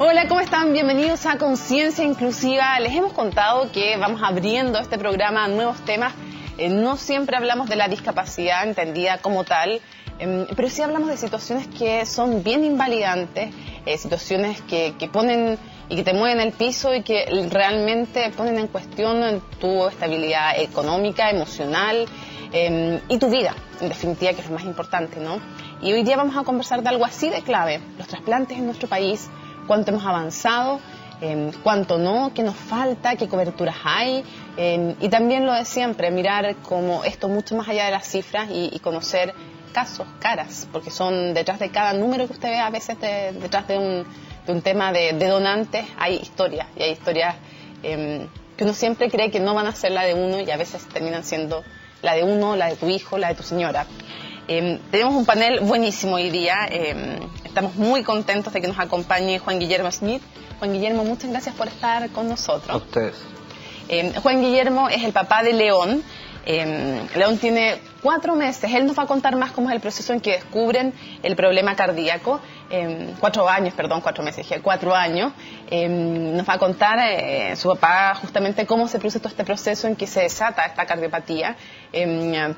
Hola, ¿cómo están? Bienvenidos a Conciencia Inclusiva. Les hemos contado que vamos abriendo este programa a nuevos temas. No siempre hablamos de la discapacidad entendida como tal, pero sí hablamos de situaciones que son bien invalidantes, situaciones que ponen y que te mueven el piso y que realmente ponen en cuestión tu estabilidad económica, emocional y tu vida, en definitiva, que es lo más importante, ¿no? Y hoy día vamos a conversar de algo así de clave, los trasplantes en nuestro país, cuánto hemos avanzado, cuánto no, qué nos falta, qué coberturas hay, y también lo de siempre, mirar como esto mucho más allá de las cifras y conocer casos, caras, porque son detrás de cada número que usted ve, a veces detrás de un tema de donantes hay historias, y hay historias que uno siempre cree que no van a ser la de uno y a veces terminan siendo la de uno, la de tu hijo, la de tu señora. Tenemos un panel buenísimo hoy día, estamos muy contentos de que nos acompañe Juan Guillermo Smith. Juan Guillermo, muchas gracias por estar con nosotros. A ustedes. Juan Guillermo es el papá de León. León tiene 4 meses, él nos va a contar más cómo es el proceso en que descubren el problema cardíaco. 4 años, perdón, 4 meses, dije 4 años. Nos va a contar su papá justamente cómo se produce todo este proceso en que se desata esta cardiopatía.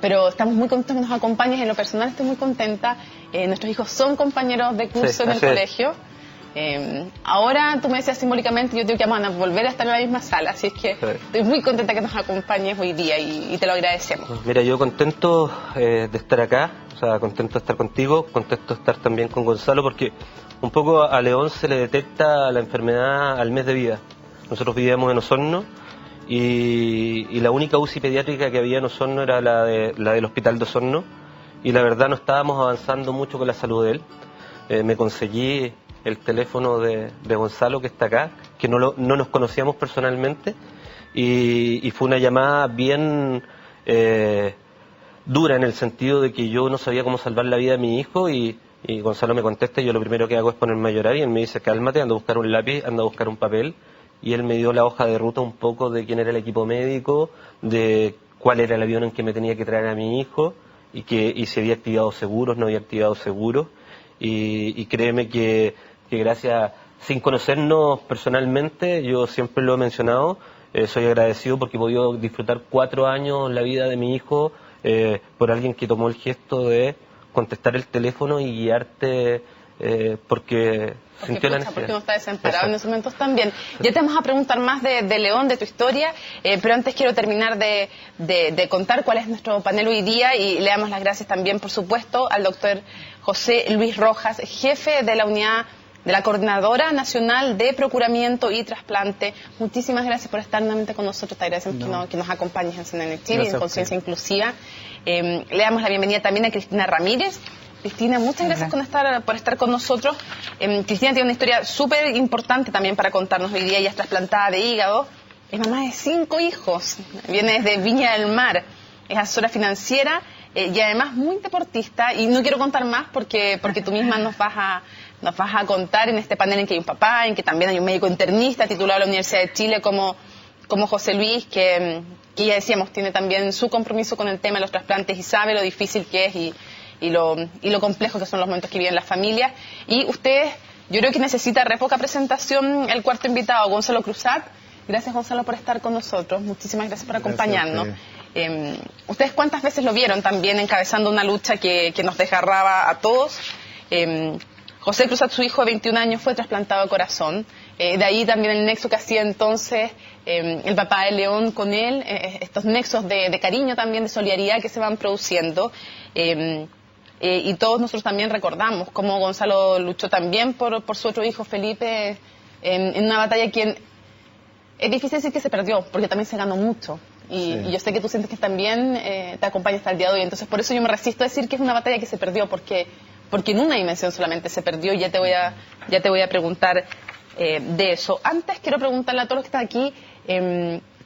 Pero estamos muy contentos que nos acompañes. En lo personal estoy muy contenta. Nuestros hijos son compañeros de curso en el colegio. Ahora tú me decías simbólicamente, yo digo que vamos a volver a estar en la misma sala, así es que estoy muy contenta que nos acompañes hoy día y te lo agradecemos. Mira, yo contento de estar acá, o sea, contento de estar contigo, contento de estar también con Gonzalo, porque un poco a León se le detecta la enfermedad al mes de vida. Nosotros vivíamos en Osorno y la única UCI pediátrica que había en Osorno era la del hospital de Osorno, y la verdad no estábamos avanzando mucho con la salud de él. Me conseguí el teléfono de Gonzalo, que está acá, que no nos conocíamos personalmente, y fue una llamada bien dura, en el sentido de que yo no sabía cómo salvar la vida de mi hijo, y Gonzalo me contesta, y yo lo primero que hago es ponerme a llorar, y él me dice: cálmate, anda a buscar un lápiz, anda a buscar un papel, y él me dio la hoja de ruta un poco de quién era el equipo médico, de cuál era el avión en que me tenía que traer a mi hijo, y si había activado seguros, no había activado seguros, y créeme que gracias, sin conocernos personalmente, yo siempre lo he mencionado, soy agradecido porque he podido disfrutar 4 años la vida de mi hijo por alguien que tomó el gesto de contestar el teléfono y guiarte porque sintió la necesidad. Porque uno está desamparado en esos momentos también. Ya te vamos a preguntar más de León, de tu historia, pero antes quiero terminar de contar cuál es nuestro panel hoy día, y le damos las gracias también, por supuesto, al doctor José Luis Rojas, jefe de la unidad de la Coordinadora Nacional de Procuramiento y Trasplante. Muchísimas gracias por estar nuevamente con nosotros. Te agradecemos que nos acompañes en CNN Chile y en Conciencia Inclusiva. Le damos la bienvenida también a Cristina Ramírez. Cristina, muchas gracias por estar con nosotros. Cristina tiene una historia súper importante también para contarnos hoy día. Ella es trasplantada de hígado, es mamá de 5 hijos, viene desde Viña del Mar, es asesora financiera y además muy deportista. Y no quiero contar más porque tú misma nos vas a contar en este panel en que hay un papá, en que también hay un médico internista titulado de la Universidad de Chile como José Luis, que ya decíamos, tiene también su compromiso con el tema de los trasplantes y sabe lo difícil que es y lo complejo que son los momentos que viven las familias. Y ustedes, yo creo que necesita re poca presentación el cuarto invitado, Gonzalo Cruzat. Gracias, Gonzalo, por estar con nosotros. Muchísimas gracias por acompañarnos. ¿Ustedes cuántas veces lo vieron también encabezando una lucha que nos desgarraba a todos? José Cruzat, su hijo de 21 años, fue trasplantado de corazón. De ahí también el nexo que hacía entonces el papá de León con él, estos nexos de cariño también, de solidaridad que se van produciendo. Y todos nosotros también recordamos cómo Gonzalo luchó también por su otro hijo, Felipe, en una batalla que es difícil decir que se perdió, porque también se ganó mucho. Y yo sé que tú sientes que también te acompaña hasta el día de hoy. Entonces, por eso yo me resisto a decir que es una batalla que se perdió, porque en una dimensión solamente se perdió, y ya te voy a preguntar de eso. Antes quiero preguntarle a todos los que están aquí,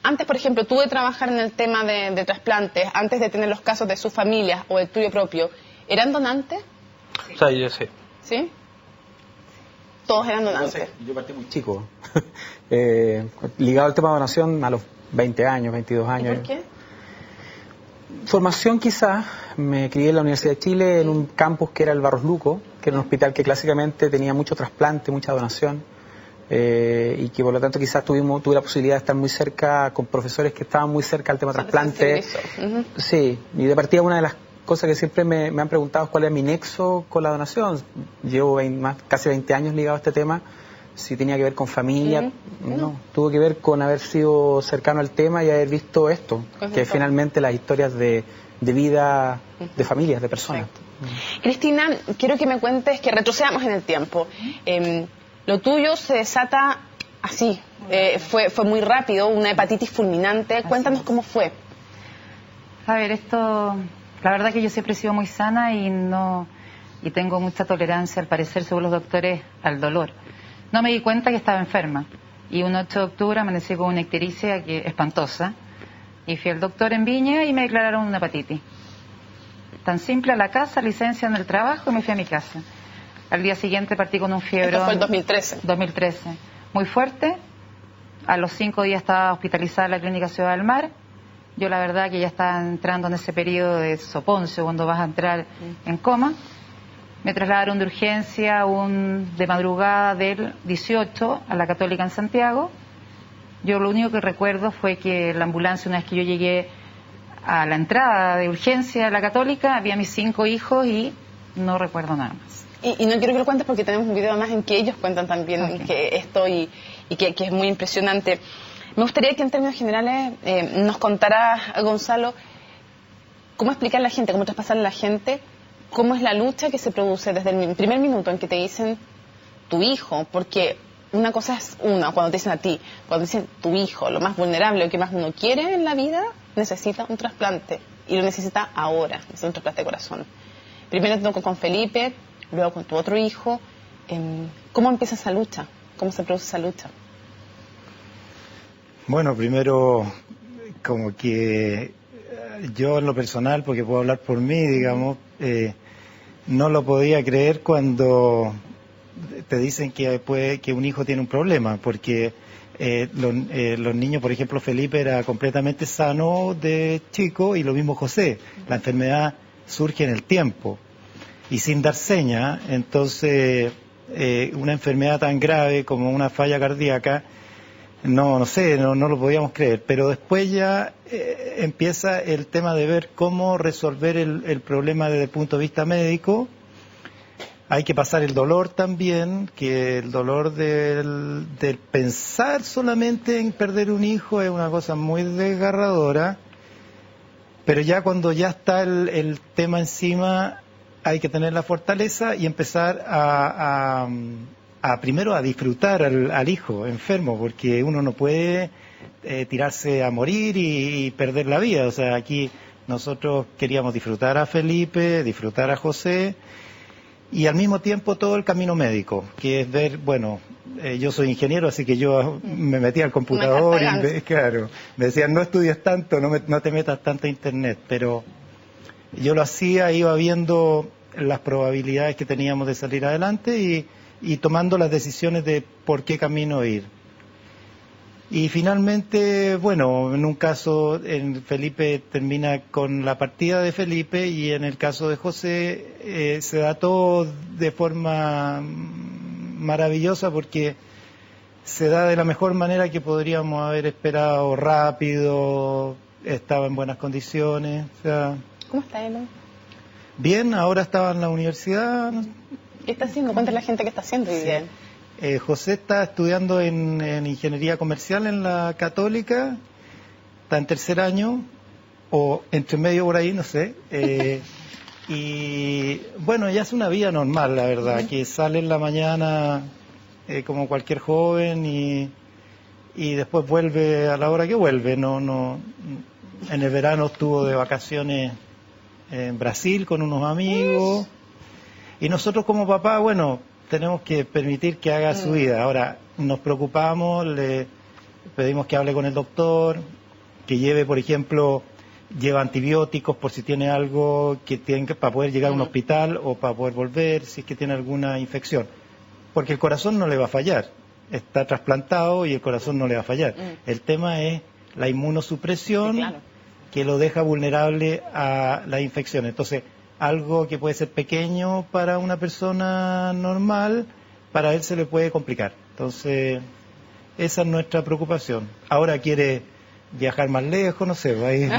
antes, por ejemplo, tú de trabajar en el tema de trasplantes, antes de tener los casos de sus familias o el tuyo propio, ¿eran donantes? Sí. O sea, yo sí. ¿Sí? Todos eran donantes. Yo partí muy chico, ligado al tema de donación a los 20 años, 22 años. ¿Y por qué? Formación quizás, me crié en la Universidad de Chile en un campus que era el Barros Luco, que era un hospital que clásicamente tenía mucho trasplante, mucha donación. y que por lo tanto quizás tuve la posibilidad de estar muy cerca con profesores que estaban muy cerca del tema trasplante. Sí, y de partida una de las cosas que siempre me han preguntado es cuál es mi nexo con la donación. Llevo casi 20 años ligado a este tema. Si tenía que ver con familia, no, tuvo que ver con haber sido cercano al tema y haber visto esto, que es finalmente las historias de vida de familias, de personas. Cristina, quiero que me cuentes, que retrocedamos en el tiempo. Lo tuyo se desata así, fue muy rápido, una hepatitis fulminante. Cuéntanos cómo fue. A ver, esto, la verdad que yo siempre he sido muy sana y tengo mucha tolerancia, al parecer, según los doctores, al dolor. No me di cuenta que estaba enferma y un 8 de octubre amanecí con una ictericia espantosa y fui al doctor en Viña y me declararon una hepatitis. Tan simple, a la casa, licencia en el trabajo y me fui a mi casa. Al día siguiente partí con un fiebre. Esto fue el 2013. 2013. Muy fuerte. A los 5 días estaba hospitalizada en la clínica Ciudad del Mar. Yo la verdad que ya estaba entrando en ese periodo de soponcio, cuando vas a entrar en coma. Me trasladaron de urgencia de madrugada del 18 a la Católica en Santiago. Yo lo único que recuerdo fue que la ambulancia, una vez que yo llegué a la entrada de urgencia a la Católica, había mis 5 hijos y no recuerdo nada más. Y no quiero que lo cuentes porque tenemos un video más en que ellos cuentan también que esto y que es muy impresionante. Me gustaría que en términos generales nos contara, Gonzalo, cómo explicar a la gente, cómo traspasar a la gente cómo es la lucha que se produce desde el primer minuto en que te dicen tu hijo, porque una cosa es cuando te dicen a ti, cuando dicen tu hijo, lo más vulnerable, lo que más uno quiere en la vida, necesita un trasplante y lo necesita ahora, necesita un trasplante de corazón. Primero te tocó con Felipe, luego con tu otro hijo. ¿Cómo empieza esa lucha? ¿Cómo se produce esa lucha? Bueno, primero, como que yo en lo personal, porque puedo hablar por mí, digamos, no lo podía creer cuando te dicen que un hijo tiene un problema, porque los niños, por ejemplo, Felipe era completamente sano de chico y lo mismo José. La enfermedad surge en el tiempo y sin dar señas. Entonces una enfermedad tan grave como una falla cardíaca, no lo podíamos creer, pero después ya empieza el tema de ver cómo resolver el problema desde el punto de vista médico. Hay que pasar el dolor también, que el dolor del pensar solamente en perder un hijo es una cosa muy desgarradora, pero ya cuando ya está el tema encima hay que tener la fortaleza y empezar primero a disfrutar al hijo enfermo, porque uno no puede tirarse a morir y perder la vida. O sea, aquí nosotros queríamos disfrutar a Felipe, disfrutar a José, y al mismo tiempo todo el camino médico, que es ver, bueno, yo soy ingeniero, así que yo me metí al computador y claro, me decían no estudies tanto, no te metas tanto a internet, pero yo lo hacía, iba viendo las probabilidades que teníamos de salir adelante y tomando las decisiones de por qué camino ir. Y finalmente, bueno, en un caso, Felipe termina con la partida de Felipe y en el caso de José se da todo de forma maravillosa porque se da de la mejor manera que podríamos haber esperado, rápido, estaba en buenas condiciones. O sea, ¿cómo está él? Bien, ahora estaba en la universidad. ¿Qué está haciendo? Cuéntale a la gente qué está haciendo hoy día. José está estudiando en Ingeniería Comercial en la Católica, está en 3er año, o entre medio por ahí, no sé. Y bueno, ya es una vida normal, la verdad, que sale en la mañana como cualquier joven y después vuelve a la hora que vuelve. En el verano estuvo de vacaciones en Brasil con unos amigos. Y nosotros como papá, bueno, tenemos que permitir que haga su vida. Ahora, nos preocupamos, le pedimos que hable con el doctor, que lleve, por ejemplo, lleva antibióticos por si tiene algo que tiene para poder llegar a un hospital o para poder volver, si es que tiene alguna infección. Porque el corazón no le va a fallar. Está trasplantado y el corazón no le va a fallar. El tema es la inmunosupresión, que lo deja vulnerable a la infección. Entonces, algo que puede ser pequeño para una persona normal para él se le puede complicar. Entonces, esa es nuestra preocupación. Ahora quiere viajar más lejos, no sé, ahí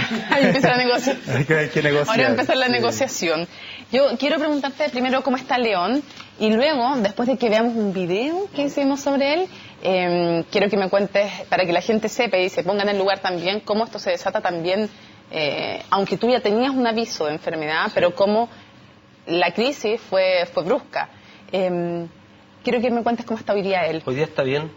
empieza la negociación. hay que negociar. Ahora empieza la negociación. Yo quiero preguntarte primero cómo está León y luego, después de que veamos un video que hicimos sobre él, quiero que me cuentes, para que la gente sepa y se ponga en el lugar también, cómo esto se desata también, aunque tú ya tenías un aviso de enfermedad, pero cómo la crisis fue brusca. Quiero que me cuentes cómo está hoy día él. Hoy día está bien,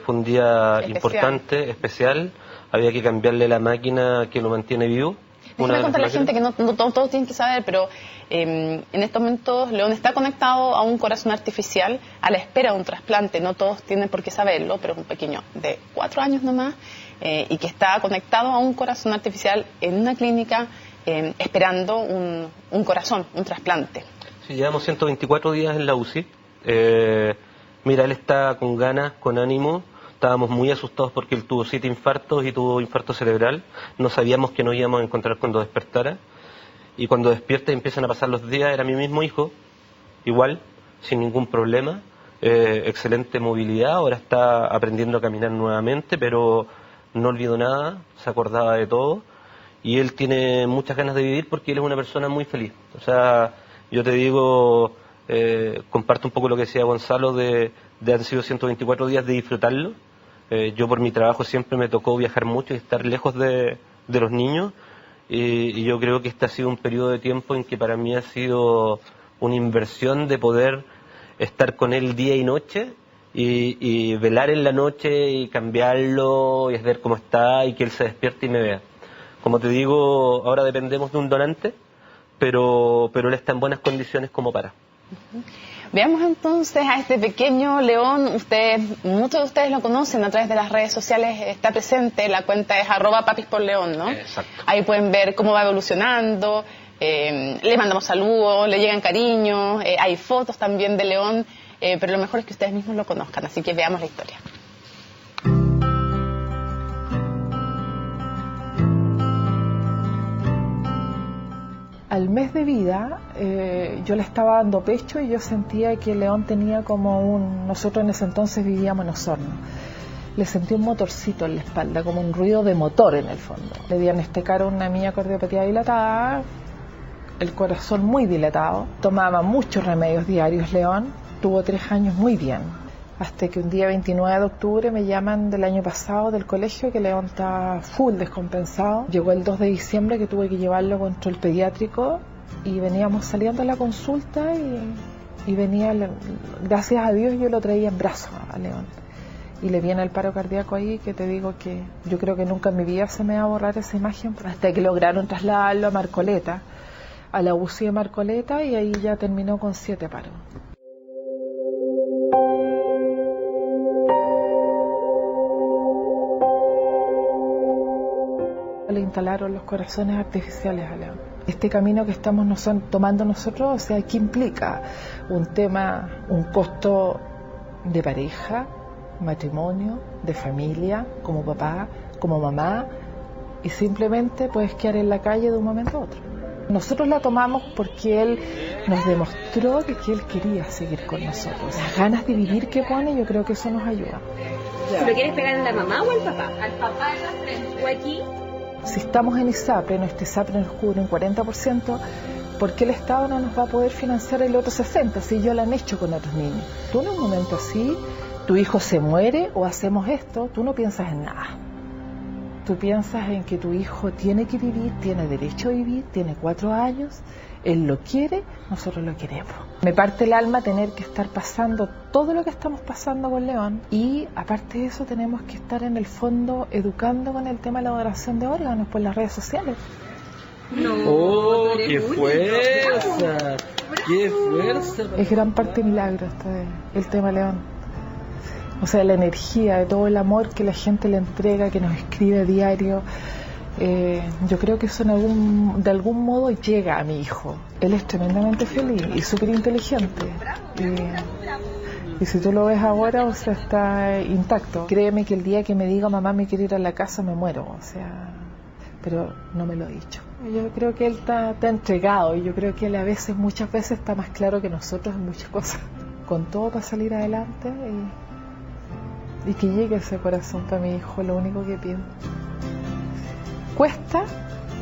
fue un día importante, especial. Había que cambiarle la máquina que lo mantiene vivo. Déjame contarle a la gente que no todos tienen que saber, pero en estos momentos León está conectado a un corazón artificial a la espera de un trasplante. No todos tienen por qué saberlo, pero es un pequeño de 4 años nomás y que está conectado a un corazón artificial en una clínica esperando un corazón, un trasplante. Sí, llevamos 124 días en la UCI. Mira, él está con ganas, con ánimo. Estábamos muy asustados porque él tuvo 7 infartos y tuvo infarto cerebral. No sabíamos que nos íbamos a encontrar cuando despertara. Y cuando despierta y empiezan a pasar los días, era mi mismo hijo, igual, sin ningún problema. Excelente movilidad, ahora está aprendiendo a caminar nuevamente, pero no olvidó nada, se acordaba de todo. Y él tiene muchas ganas de vivir porque él es una persona muy feliz. O sea, yo te digo, comparto un poco lo que decía Gonzalo, de han sido 124 días de disfrutarlo. Yo por mi trabajo siempre me tocó viajar mucho y estar lejos de los niños y yo creo que este ha sido un periodo de tiempo en que para mí ha sido una inversión de poder estar con él día y noche y velar en la noche y cambiarlo y ver cómo está y que él se despierte y me vea. Como te digo, ahora dependemos de un donante, pero él está en buenas condiciones como para. Veamos entonces a este pequeño León. Muchos de ustedes lo conocen a través de las redes sociales, está presente, la cuenta es @papisporleón, ¿no? Exacto. Ahí pueden ver cómo va evolucionando, le mandamos saludos, le llegan cariños, hay fotos también de León, pero lo mejor es que ustedes mismos lo conozcan, así que veamos la historia. Al mes de vida yo le estaba dando pecho y yo sentía que León tenía como nosotros en ese entonces vivíamos en Osorno, le sentí un motorcito en la espalda, como un ruido de motor en el fondo. Le diagnosticaron una miocardiopatía dilatada, el corazón muy dilatado, tomaba muchos remedios diarios León, tuvo 3 años muy bien. Hasta que un día 29 de octubre me llaman del año pasado del colegio que León está full descompensado. Llegó el 2 de diciembre que tuve que llevarlo a control pediátrico y veníamos saliendo a la consulta y venía, gracias a Dios yo lo traía en brazos a León. Y le viene el paro cardíaco ahí que te digo que yo creo que nunca en mi vida se me va a borrar esa imagen hasta que lograron trasladarlo a Marcoleta, a la UCI de Marcoleta y ahí ya terminó con 7 paros. Le instalaron los corazones artificiales a León. Este camino que estamos tomando nosotros, o sea, ¿qué implica? Un costo de pareja, matrimonio, de familia, como papá, como mamá, y simplemente puedes quedar en la calle de un momento a otro. Nosotros la tomamos porque él nos demostró que él quería seguir con nosotros. Las ganas de vivir que pone, yo creo que eso nos ayuda. ¿Pero quieres pegar en la mamá o al papá? Al papá en la frente. ¿O aquí? Si estamos en ISAPRE, nuestro ISAPRE nos cubre un 40%, ¿por qué el Estado no nos va a poder financiar el otro 60% si ya lo han hecho con otros niños? Tú en un momento así, tu hijo se muere o hacemos esto, tú no piensas en nada. Tú piensas en que tu hijo tiene que vivir, tiene derecho a vivir, tiene 4 años, él lo quiere, nosotros lo queremos. Me parte el alma tener que estar pasando todo lo que estamos pasando con León y aparte de eso tenemos que estar en el fondo educando con el tema de la donación de órganos por las redes sociales. No, ¡Oh, qué fuerza! ¡Qué fuerza! Es gran parte milagro el tema León. O sea, la energía, de todo el amor que la gente le entrega, que nos escribe a diario. Yo creo que eso de algún modo llega a mi hijo. Él es tremendamente feliz y súper inteligente. Y si tú lo ves ahora, o sea, está intacto. Créeme que el día que me diga mamá me quiero ir a la casa me muero, o sea, pero no me lo ha dicho. Yo creo que él está entregado y yo creo que él muchas veces está más claro que nosotros en muchas cosas. con todo para salir adelante y que llegue ese corazón para mi hijo, lo único que pido. Cuesta,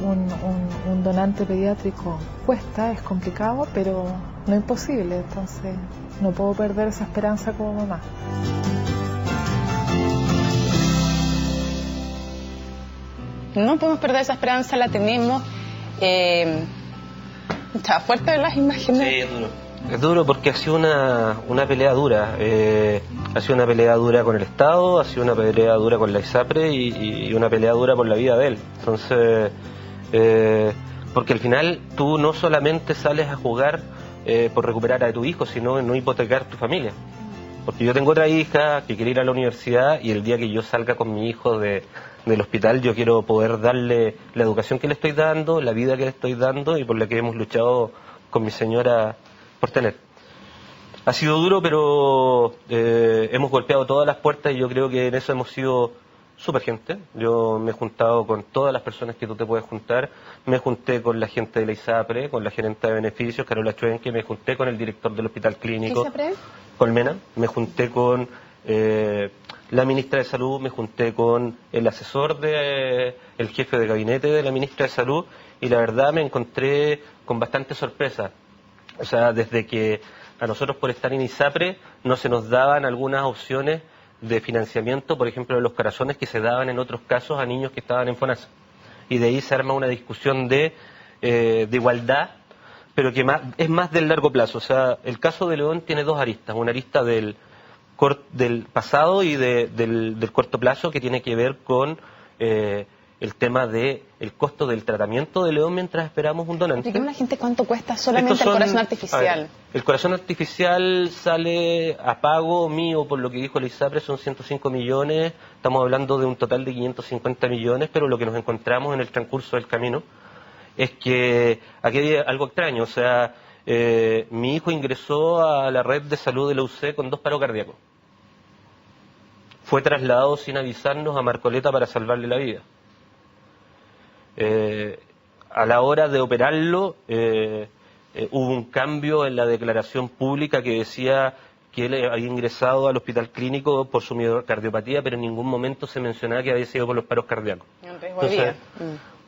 un donante pediátrico cuesta, es complicado, pero no imposible, entonces no puedo perder esa esperanza como mamá. No podemos perder esa esperanza, la tenemos. Está fuerte las imágenes. Sí, es duro. Es duro porque ha sido una pelea dura. Ha sido una pelea dura con el Estado, ha sido una pelea dura con la ISAPRE y una pelea dura por la vida de él. Entonces, porque al final tú no solamente sales a jugar por recuperar a tu hijo, sino en no hipotecar tu familia. Porque yo tengo otra hija que quiere ir a la universidad y el día que yo salga con mi hijo del hospital yo quiero poder darle la educación que le estoy dando, la vida que le estoy dando y por la que hemos luchado con mi señora por tener. Ha sido duro, pero hemos golpeado todas las puertas y yo creo que en eso hemos sido súper gente. Yo me he juntado con todas las personas que tú te puedes juntar. Me junté con la gente de la ISAPRE, con la gerente de beneficios, Carola Chuenque, me junté con el director del hospital clínico, ¿ISAPRE? Colmena, me junté con la ministra de Salud, me junté con el asesor el jefe de gabinete de la ministra de Salud y la verdad me encontré con bastante sorpresa. O sea, desde que a nosotros por estar en ISAPRE no se nos daban algunas opciones de financiamiento, por ejemplo, de los corazones que se daban en otros casos a niños que estaban en FONASA. Y de ahí se arma una discusión de igualdad, pero que es más del largo plazo. O sea, el caso de León tiene dos aristas, una arista del pasado y del corto plazo que tiene que ver con el tema del costo del tratamiento de León mientras esperamos un donante. Explíqueme a la gente cuánto cuesta solamente el corazón artificial. Ver, el corazón artificial sale a pago mío, por lo que dijo el ISAPRE, son 105 millones, estamos hablando de un total de 550 millones, pero lo que nos encontramos en el transcurso del camino es que aquí hay algo extraño, o sea, mi hijo ingresó a la red de salud de la UC con 2 paros cardíacos. Fue trasladado sin avisarnos a Marcoleta para salvarle la vida. A la hora de operarlo hubo un cambio en la declaración pública que decía que él había ingresado al hospital clínico por su miocardiopatía, pero en ningún momento se mencionaba que había sido por los paros cardíacos. Entonces,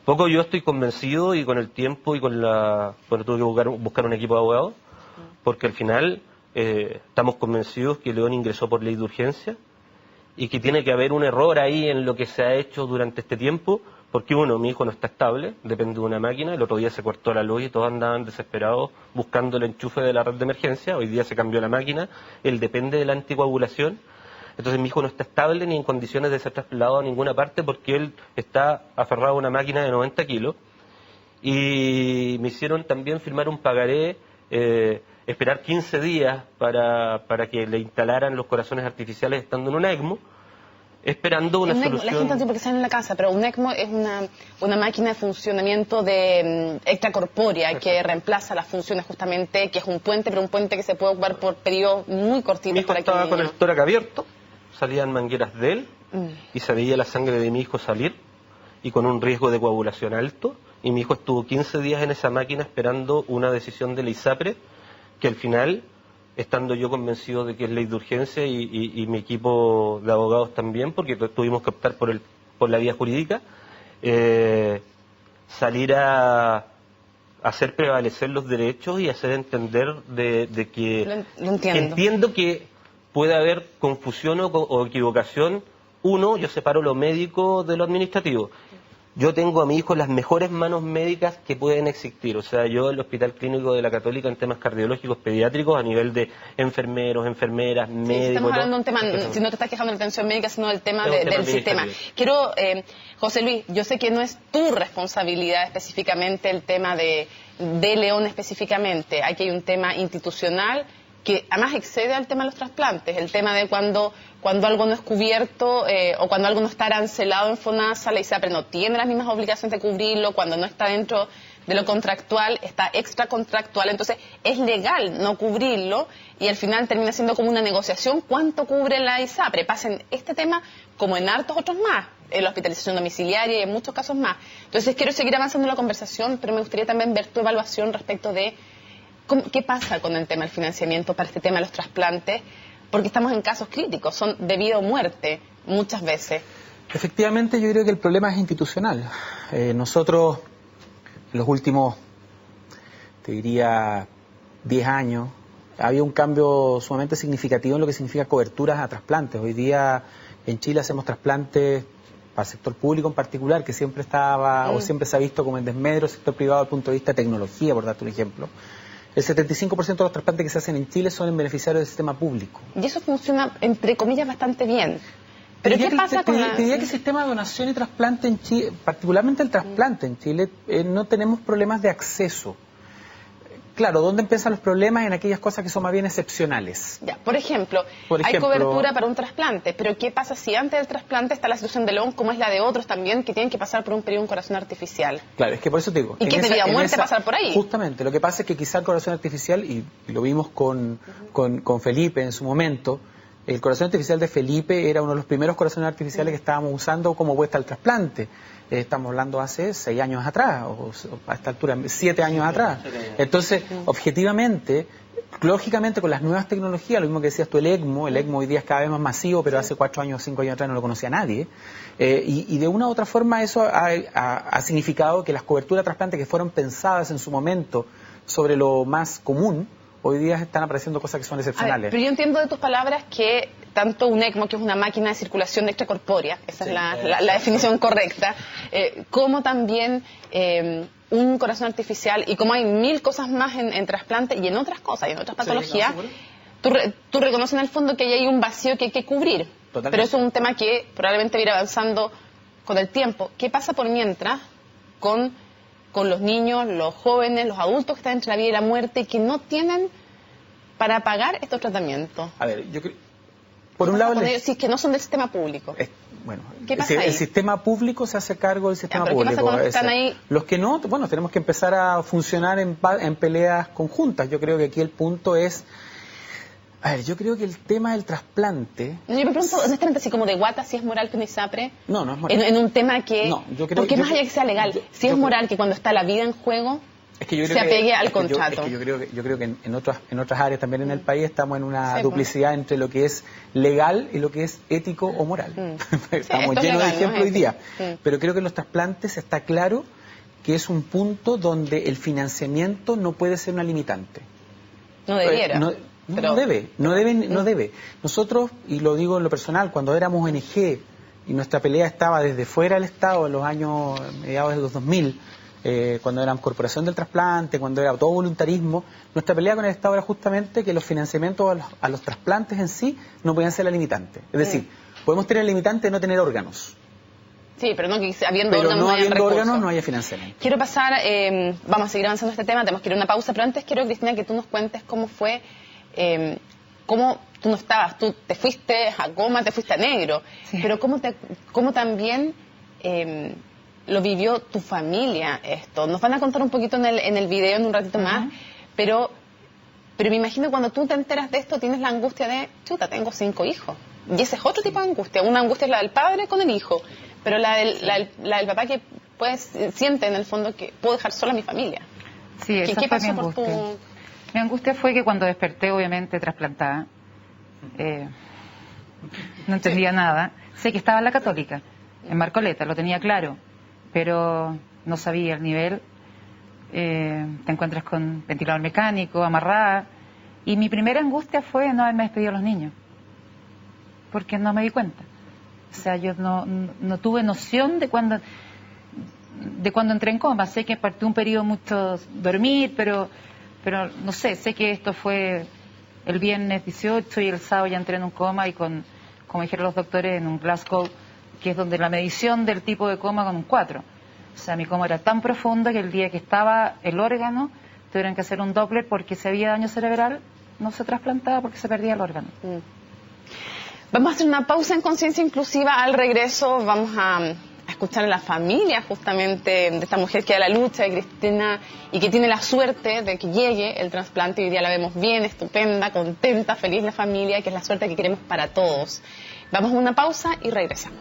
poco yo estoy convencido y con el tiempo y bueno, tuve que buscar un equipo de abogados, porque al final estamos convencidos que León ingresó por ley de urgencia y que tiene que haber un error ahí en lo que se ha hecho durante este tiempo. Porque uno, mi hijo no está estable, depende de una máquina, el otro día se cortó la luz y todos andaban desesperados buscando el enchufe de la red de emergencia, hoy día se cambió la máquina, él depende de la anticoagulación, entonces mi hijo no está estable ni en condiciones de ser trasladado a ninguna parte porque él está aferrado a una máquina de 90 kilos y me hicieron también firmar un pagaré, esperar 15 días para que le instalaran los corazones artificiales estando en un ECMO, esperando una solución. La gente no tiene que estar en la casa, pero un ECMO es una máquina de funcionamiento extracorpórea que reemplaza las funciones justamente, que es un puente, pero un puente que se puede ocupar por periodos muy cortitos. Mi hijo estaba con el tórax abierto, salían mangueras de él y se veía la sangre de mi hijo salir y con un riesgo de coagulación alto y mi hijo estuvo 15 días en esa máquina esperando una decisión de la ISAPRE que al final, estando yo convencido de que es ley de urgencia y mi equipo de abogados también, porque tuvimos que optar por la vía jurídica, salir a hacer prevalecer los derechos y hacer entender de que lo entiendo. Entiendo que puede haber confusión o equivocación. Uno, yo separo lo médico de lo administrativo. Yo tengo a mi hijo las mejores manos médicas que pueden existir. O sea, yo en el Hospital Clínico de la Católica en temas cardiológicos pediátricos a nivel de enfermeros, enfermeras, médicos. Estamos hablando de un tema, si no te estás quejando de la atención médica, sino del tema del sistema. Quiero, José Luis, yo sé que no es tu responsabilidad específicamente el tema de León específicamente. Aquí hay un tema institucional que además excede al tema de los trasplantes, el tema de cuando algo no es cubierto o cuando algo no está arancelado en FONASA, la ISAPRE no tiene las mismas obligaciones de cubrirlo, cuando no está dentro de lo contractual, está extracontractual, entonces es legal no cubrirlo y al final termina siendo como una negociación, ¿cuánto cubre la ISAPRE? Pasa en este tema como en hartos otros más, en la hospitalización domiciliaria y en muchos casos más. Entonces quiero seguir avanzando en la conversación, pero me gustaría también ver tu evaluación respecto de ¿Qué pasa con el tema del financiamiento para este tema de los trasplantes? Porque estamos en casos críticos, son de vida o muerte muchas veces. Efectivamente, yo creo que el problema es institucional. Nosotros, en los últimos, te diría, 10 años, había un cambio sumamente significativo en lo que significa coberturas a trasplantes. Hoy día en Chile hacemos trasplantes para el sector público en particular, que siempre estaba o siempre se ha visto como en desmedro del sector privado desde el punto de vista de tecnología, por darte un ejemplo. El 75% de los trasplantes que se hacen en Chile son en beneficiarios del sistema público. Y eso funciona, entre comillas, bastante bien. ¿Pero qué pasa con la...? Te diría que el sistema de donación y trasplante en Chile, particularmente el trasplante en Chile, no tenemos problemas de acceso. Claro, ¿dónde empiezan los problemas? En aquellas cosas que son más bien excepcionales. Ya, por ejemplo, hay cobertura para un trasplante, pero ¿qué pasa si antes del trasplante está la situación de León, como es la de otros también, que tienen que pasar por un periodo de un corazón artificial? Claro, es que por eso te digo... ¿Y qué te vida o muerte pasar por ahí? Justamente, lo que pasa es que quizá el corazón artificial, y lo vimos con Felipe en su momento, el corazón artificial de Felipe era uno de los primeros corazones artificiales que estábamos usando como vuelta al trasplante. Estamos hablando hace 6 años atrás, o a esta altura 7 años atrás. Entonces, objetivamente, lógicamente con las nuevas tecnologías, lo mismo que decías tú, el ECMO hoy día es cada vez más masivo, pero hace 4 años, 5 años atrás no lo conocía nadie. Y de una u otra forma eso ha significado que las coberturas de trasplante que fueron pensadas en su momento sobre lo más común, hoy día están apareciendo cosas que son excepcionales. Pero yo entiendo de tus palabras que tanto un ECMO, que es una máquina de circulación extracorpórea, esa es la definición correcta, como también un corazón artificial, y como hay 1000 cosas más en trasplante y en otras cosas, y en otras patologías, tú reconoces en el fondo que hay un vacío que hay que cubrir. Totalmente. Pero eso es un tema que probablemente va a ir avanzando con el tiempo. ¿Qué pasa por mientras con los niños, los jóvenes, los adultos que están entre la vida y la muerte y que no tienen para pagar estos tratamientos? A ver, yo creo, por un lado... Si es que no son del sistema público. Bueno, ¿qué pasa ahí? El sistema público se hace cargo del sistema público. ¿Qué pasa con los que están ahí? Los que no, bueno, tenemos que empezar a funcionar en peleas conjuntas. Yo creo que aquí el punto es... A ver, yo creo que el tema del trasplante... Yo me pregunto, honestamente, así como de guata, si es moral que un ISAPRE... No, no es moral. En un tema que... No, yo creo, porque más allá que sea legal, si es moral que cuando está la vida en juego, se apegue al contrato. Yo creo que en otras áreas también en el país estamos en una duplicidad entre lo que es legal y lo que es ético o moral. Estamos llenos de ejemplos hoy día. Pero creo que en los trasplantes está claro que es un punto donde el financiamiento no puede ser una limitante. No debiera. No debe. Nosotros, y lo digo en lo personal, cuando éramos ONG y nuestra pelea estaba desde fuera del Estado en los años mediados de los 2000, cuando éramos Corporación del Trasplante, cuando era todo voluntarismo, nuestra pelea con el Estado era justamente que los financiamientos a los trasplantes en sí no podían ser la limitante. Es decir, podemos tener limitante de no tener órganos. Sí, pero no que habiendo órganos no haya financiamiento. Quiero pasar, vamos a seguir avanzando en este tema, tenemos que ir a una pausa, pero antes quiero, Cristina, que tú nos cuentes cómo fue, cómo tú no estabas, tú te fuiste a coma, te fuiste a negro, pero cómo también lo vivió tu familia esto. Nos van a contar un poquito en el video en un ratito más, pero me imagino cuando tú te enteras de esto tienes la angustia de, chuta, tengo 5 hijos. Y ese es otro tipo de angustia. Una angustia es la del padre con el hijo, pero la del papá que siente en el fondo que puedo dejar sola a mi familia. Sí, esa fue mi angustia. Mi angustia fue que cuando desperté, obviamente, trasplantada, no entendía nada. Sé que estaba en la Católica, en Marcoleta, lo tenía claro, pero no sabía el nivel. Te encuentras con ventilador mecánico, amarrada, y mi primera angustia fue no haberme despedido a los niños, porque no me di cuenta. O sea, yo no tuve noción de cuando entré en coma. Sé que partió un periodo mucho dormir, pero no sé que esto fue el viernes 18 y el sábado ya entré en un coma y como dijeron los doctores, en un Glasgow, que es donde la medición del tipo de coma con un 4. O sea, mi coma era tan profundo que el día que estaba el órgano tuvieron que hacer un Doppler porque si había daño cerebral no se trasplantaba porque se perdía el órgano. Vamos a hacer una pausa en Conciencia Inclusiva. Al regreso vamos a escuchar a la familia justamente de esta mujer que da la lucha, de Cristina, y que tiene la suerte de que llegue el trasplante. Hoy día la vemos bien, estupenda, contenta, feliz la familia, que es la suerte que queremos para todos. Vamos a una pausa y regresamos.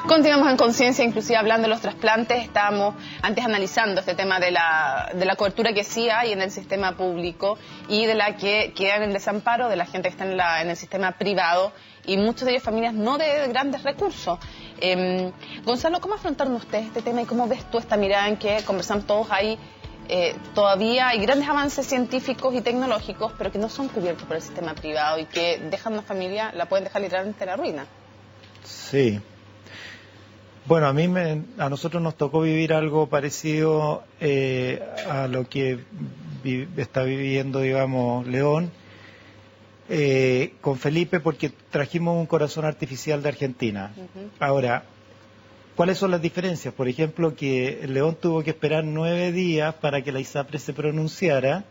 Continuamos en Conciencia, inclusive hablando de los trasplantes. Estábamos antes analizando este tema de la cobertura que sí hay en el sistema público y de la que queda en el desamparo de la gente que está en el sistema privado, y muchos de ellos familias no de grandes recursos. Gonzalo, ¿cómo afrontaron ustedes este tema y cómo ves tú esta mirada en que conversamos todos ahí? Todavía hay grandes avances científicos y tecnológicos, pero que no son cubiertos por el sistema privado y que dejan a una familia, la pueden dejar literalmente en la ruina. Sí. Bueno, a nosotros nos tocó vivir algo parecido a lo que está viviendo, digamos, León, con Felipe, porque trajimos un corazón artificial de Argentina. Ahora, ¿cuáles son las diferencias? Por ejemplo, que León tuvo que esperar 9 días para que la ISAPRE se pronunciara,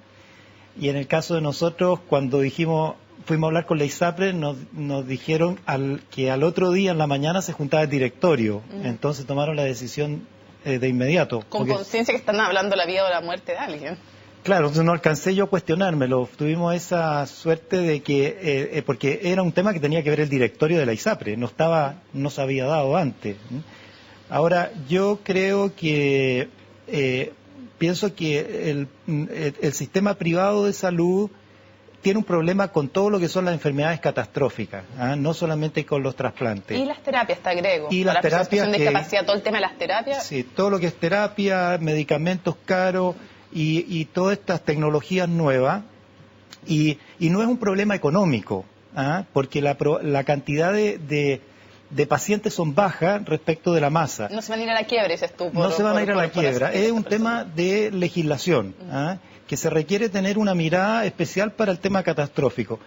y en el caso de nosotros, cuando fuimos a hablar con la ISAPRE, nos dijeron que al otro día en la mañana se juntaba el directorio. Entonces tomaron la decisión de inmediato. Con conciencia que están hablando de la vida o la muerte de alguien. Claro, entonces no alcancé yo a cuestionármelo. Tuvimos esa suerte de que, porque era un tema que tenía que ver el directorio de la ISAPRE, no se había dado antes. Ahora, yo creo que, pienso que el sistema privado de salud tiene un problema con todo lo que son las enfermedades catastróficas, no solamente con los trasplantes. Y las terapias, te agrego. Y las terapias de discapacidad, todo el tema de las terapias. Sí, todo lo que es terapia, medicamentos caros y todas estas tecnologías nuevas. Y no es un problema económico, porque la cantidad de pacientes son bajas respecto de la masa. No se van a ir a la quiebra, dices tú. No se van a ir a la quiebra. Es un tema de legislación, que se requiere tener una mirada especial para el tema catastrófico.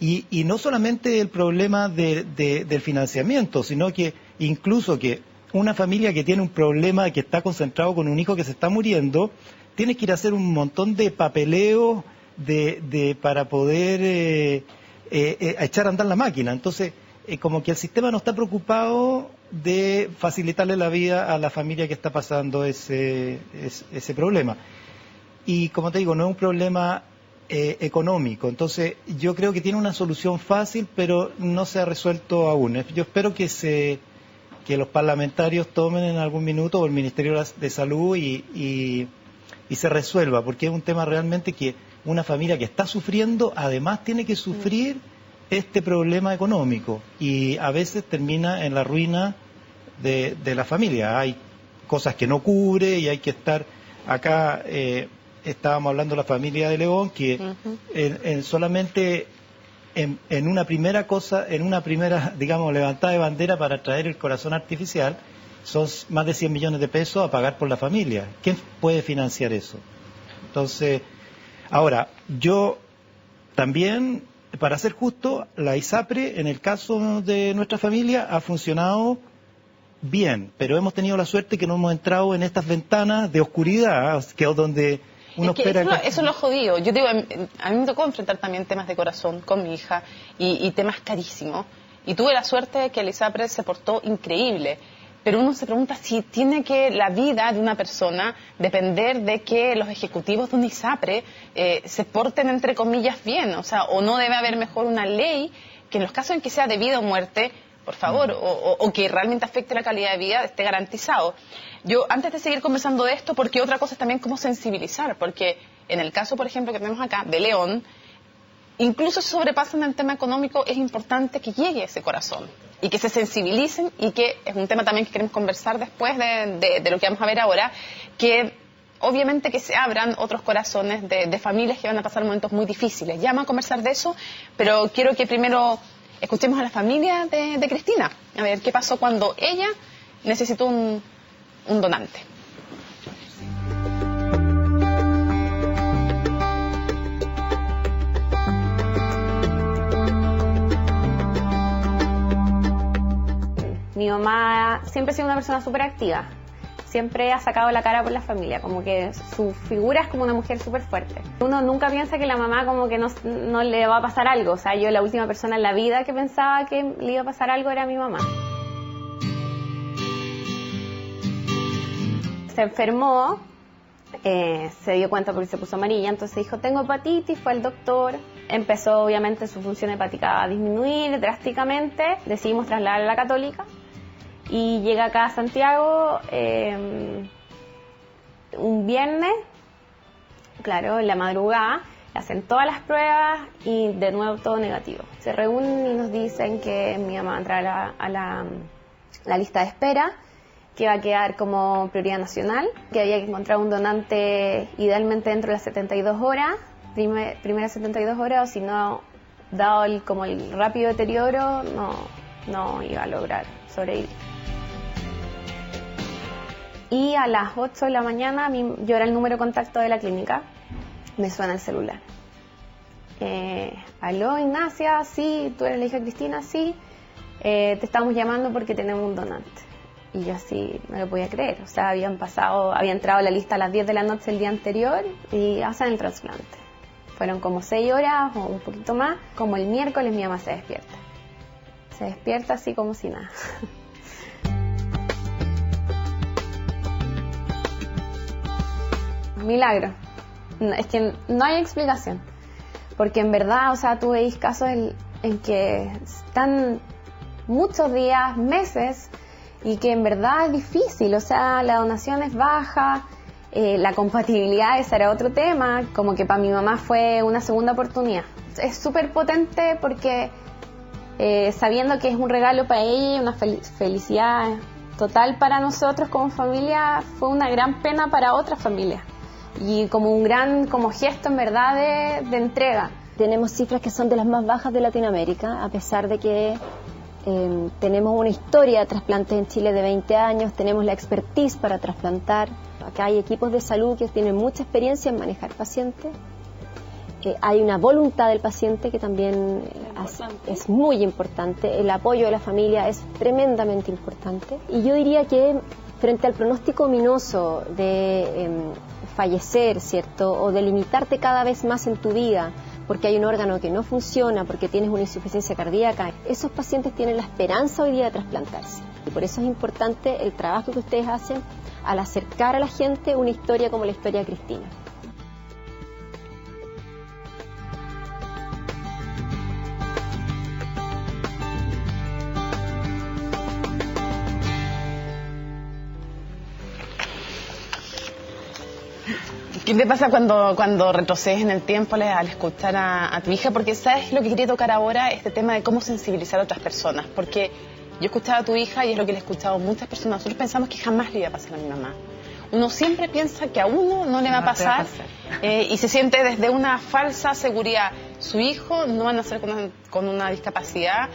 Y no solamente el problema del financiamiento, sino que incluso que una familia que tiene un problema, que está concentrado con un hijo que se está muriendo, tiene que ir a hacer un montón de papeleo para poder echar a andar la máquina. Entonces, como que el sistema no está preocupado de facilitarle la vida a la familia que está pasando ese problema. Y como te digo, no es un problema económico. Entonces, yo creo que tiene una solución fácil, pero no se ha resuelto aún. Yo espero que los parlamentarios tomen en algún minuto, o el Ministerio de Salud, y se resuelva, porque es un tema realmente que una familia que está sufriendo, además tiene que sufrir este problema económico, y a veces termina en la ruina de la familia. Hay cosas que no cubre y hay que estar acá. Estábamos hablando de la familia de León, que solamente en una primera digamos, levantada de bandera para traer el corazón artificial, son más de 100 millones de pesos a pagar por la familia. ¿Quién puede financiar eso? Entonces, ahora, yo también, para ser justo, la ISAPRE, en el caso de nuestra familia, ha funcionado bien, pero hemos tenido la suerte que no hemos entrado en estas ventanas de oscuridad, que es donde uno espera... Eso es lo jodido. Yo digo, a mí me tocó enfrentar también temas de corazón con mi hija y temas carísimos. Y tuve la suerte de que el ISAPRE se portó increíble. Pero uno se pregunta si tiene que la vida de una persona depender de que los ejecutivos de un ISAPRE se porten, entre comillas, bien. O sea, o no debe haber mejor una ley que en los casos en que sea de vida o muerte, por favor, o que realmente afecte la calidad de vida, esté garantizado. Yo, antes de seguir conversando de esto, porque otra cosa es también cómo sensibilizar, porque en el caso, por ejemplo, que tenemos acá, de León, incluso si sobrepasan el tema económico, es importante que llegue ese corazón y que se sensibilicen, y que es un tema también que queremos conversar después de lo que vamos a ver ahora, que obviamente que se abran otros corazones de familias que van a pasar momentos muy difíciles. Ya vamos a conversar de eso, pero quiero que primero escuchemos a la familia de Cristina, a ver qué pasó cuando ella necesitó un donante. Mi mamá siempre ha sido una persona súper activa, siempre ha sacado la cara por la familia, como que su figura es como una mujer súper fuerte. Uno nunca piensa que la mamá como que no le va a pasar algo. O sea, yo la última persona en la vida que pensaba que le iba a pasar algo era mi mamá. Se enfermó, se dio cuenta porque se puso amarilla, entonces dijo, tengo hepatitis, fue al doctor. Empezó obviamente su función hepática a disminuir drásticamente, decidimos trasladarla a la Católica. y llega acá a Santiago un viernes, claro, en la madrugada, hacen todas las pruebas y de nuevo todo negativo. Se reúnen y nos dicen que mi mamá va a entrar a la lista de espera, que va a quedar como prioridad nacional, que había que encontrar un donante idealmente dentro de las 72 horas, primeras 72 horas, o si no, dado como el rápido deterioro, no iba a lograr sobrevivir. Y a las 8 de la mañana, yo era el número de contacto de la clínica, me suena el celular. Aló, Ignacia, sí, tú eres la hija de Cristina, sí, te estamos llamando porque tenemos un donante. Y yo así no lo podía creer, o sea, había entrado a la lista a las 10 de la noche el día anterior y hacen el trasplante. Fueron como 6 horas o un poquito más, como el miércoles mi mamá se despierta. Se despierta así como si nada. Milagro. Es que no hay explicación. Porque en verdad, o sea, tú veis casos en que están muchos días, meses, y que en verdad es difícil. O sea, la donación es baja, la compatibilidad, ese era otro tema. Como que para mi mamá fue una segunda oportunidad. Es súper potente porque sabiendo que es un regalo para ella y una felicidad total para nosotros como familia, fue una gran pena para otras familias. Y como un gran gesto en verdad de entrega. Tenemos cifras que son de las más bajas de Latinoamérica, a pesar de que tenemos una historia de trasplantes en Chile de 20 años, tenemos la expertise para trasplantar. Acá hay equipos de salud que tienen mucha experiencia en manejar pacientes. Hay una voluntad del paciente que también es muy importante. El apoyo de la familia es tremendamente importante. Y yo diría que frente al pronóstico ominoso de fallecer, ¿cierto? O de limitarte cada vez más en tu vida porque hay un órgano que no funciona, porque tienes una insuficiencia cardíaca, esos pacientes tienen la esperanza hoy día de trasplantarse. Y por eso es importante el trabajo que ustedes hacen al acercar a la gente una historia como la historia de Cristina. ¿Qué te pasa cuando retrocedes en el tiempo al escuchar a tu hija? Porque sabes lo que quería tocar ahora, este tema de cómo sensibilizar a otras personas. Porque yo escuchaba a tu hija y es lo que le he escuchado a muchas personas. Nosotros pensamos que jamás le iba a pasar a mi mamá. Uno siempre piensa que a uno no le va a pasar, y se siente desde una falsa seguridad. Su hijo no va a nacer con una discapacidad,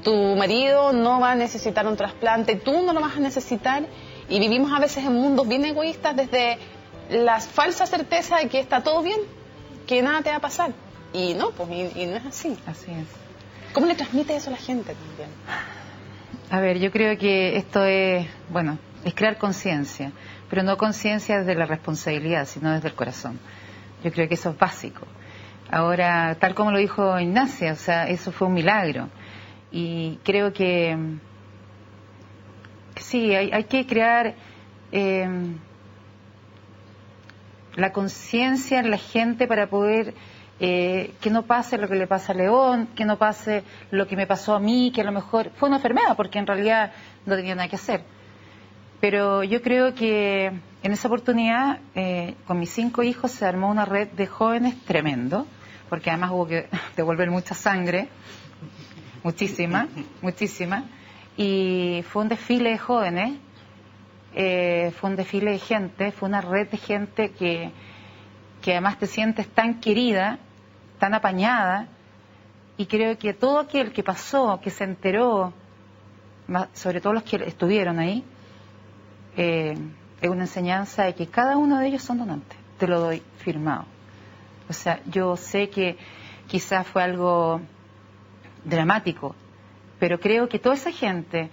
tu marido no va a necesitar un trasplante, tú no lo vas a necesitar, y vivimos a veces en mundos bien egoístas desde la falsa certeza de que está todo bien, que nada te va a pasar. Y no, pues, y no es así. Así es. ¿Cómo le transmite eso a la gente también? A ver, yo creo que esto es crear conciencia, pero no conciencia desde la responsabilidad, sino desde el corazón. Yo creo que eso es básico. Ahora, tal como lo dijo Ignacia, o sea, eso fue un milagro. Y creo que sí, hay que crear la conciencia en la gente para poder que no pase lo que le pasa a León, que no pase lo que me pasó a mí, que a lo mejor fue una enfermedad, porque en realidad no tenía nada que hacer. Pero yo creo que en esa oportunidad, con mis 5 hijos, se armó una red de jóvenes tremendo, porque además hubo que devolver mucha sangre, muchísima, y fue un desfile de jóvenes. Fue un desfile de gente, fue una red de gente que además te sientes tan querida, tan apañada, y creo que todo aquel que pasó, que se enteró, sobre todo los que estuvieron ahí, es una enseñanza de que cada uno de ellos son donantes, te lo doy firmado. O sea, yo sé que quizás fue algo dramático, pero creo que toda esa gente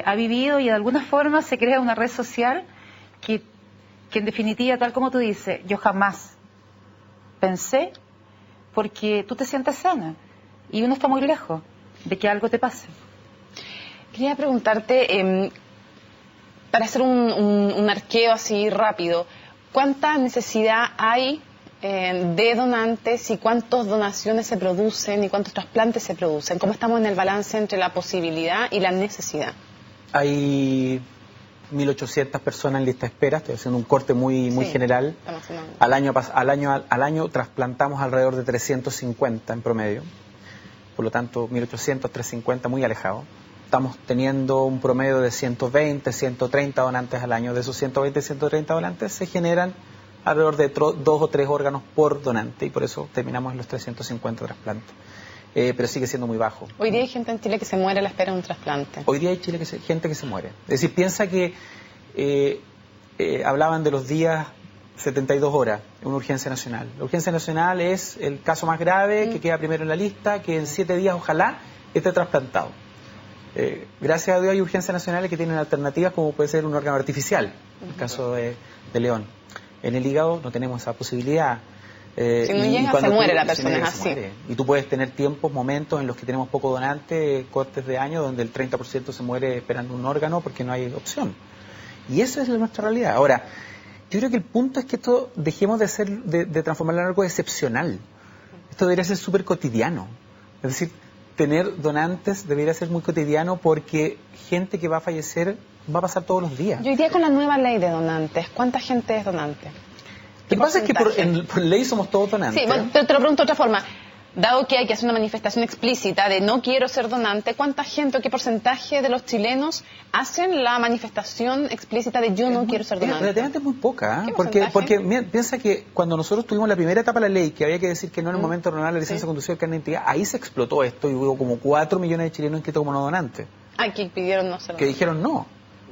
ha vivido y de alguna forma se crea una red social que en definitiva, tal como tú dices, yo jamás pensé, porque tú te sientes sana y uno está muy lejos de que algo te pase. Quería preguntarte, para hacer un arqueo así rápido, ¿cuánta necesidad hay de donantes y cuántas donaciones se producen y cuántos trasplantes se producen? ¿Cómo estamos en el balance entre la posibilidad y la necesidad? Hay 1.800 personas en lista de espera, estoy haciendo un corte muy general. Al año trasplantamos alrededor de 350 en promedio, por lo tanto 1.800, 350, muy alejado. Estamos teniendo un promedio de 120, 130 donantes al año. De esos 120, 130 donantes se generan alrededor de 2 o 3 órganos por donante y por eso terminamos en los 350 trasplantes. Pero sigue siendo muy bajo. Hoy día hay gente en Chile que se muere a la espera de un trasplante. Hoy día hay gente que se muere. Es decir, piensa que hablaban de los días 72 horas en una urgencia nacional. La urgencia nacional es el caso más grave que queda primero en la lista, que en 7 días ojalá esté trasplantado. Gracias a Dios hay urgencias nacionales que tienen alternativas como puede ser un órgano artificial, en el caso de León. En el hígado no tenemos esa posibilidad. Si no llega, se muere la persona, es así. Y tú puedes tener tiempos, momentos en los que tenemos poco donante, cortes de año, donde el 30% se muere esperando un órgano porque no hay opción. Y esa es nuestra realidad. Ahora, yo creo que el punto es que esto dejemos de transformarlo en algo excepcional. Esto debería ser súper cotidiano. Es decir, tener donantes debería ser muy cotidiano porque gente que va a fallecer va a pasar todos los días. Y hoy día con la nueva ley de donantes, ¿cuánta gente es donante? Lo que pasa es que por ley somos todos donantes. Sí, bueno, te lo pregunto de otra forma. Dado que hay que hacer una manifestación explícita de no quiero ser donante, ¿cuánta gente o qué porcentaje de los chilenos hacen la manifestación explícita de yo no quiero ser donante? Relativamente muy poca, porque piensa que cuando nosotros tuvimos la primera etapa de la ley, que había que decir que no en el momento de renovar la licencia de conducción del carnet de identidad, ahí se explotó esto y hubo como 4 millones de chilenos inscritos como no donantes. Que pidieron no ser donante. Que dijeron no,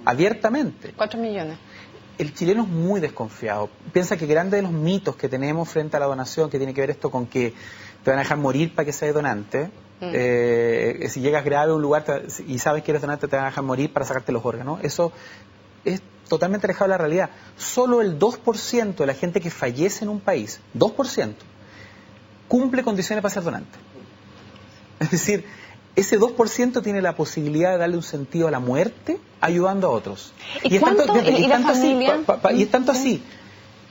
abiertamente. 4 millones. El chileno es muy desconfiado. Piensa que grandes de los mitos que tenemos frente a la donación, que tiene que ver esto con que te van a dejar morir para que seas donante, si llegas grave a un lugar y sabes que eres donante, te van a dejar morir para sacarte los órganos. Eso es totalmente alejado de la realidad. Solo el 2% de la gente que fallece en un país, 2%, cumple condiciones para ser donante. Es decir, ese 2% tiene la posibilidad de darle un sentido a la muerte ayudando a otros. ¿Y es tanto así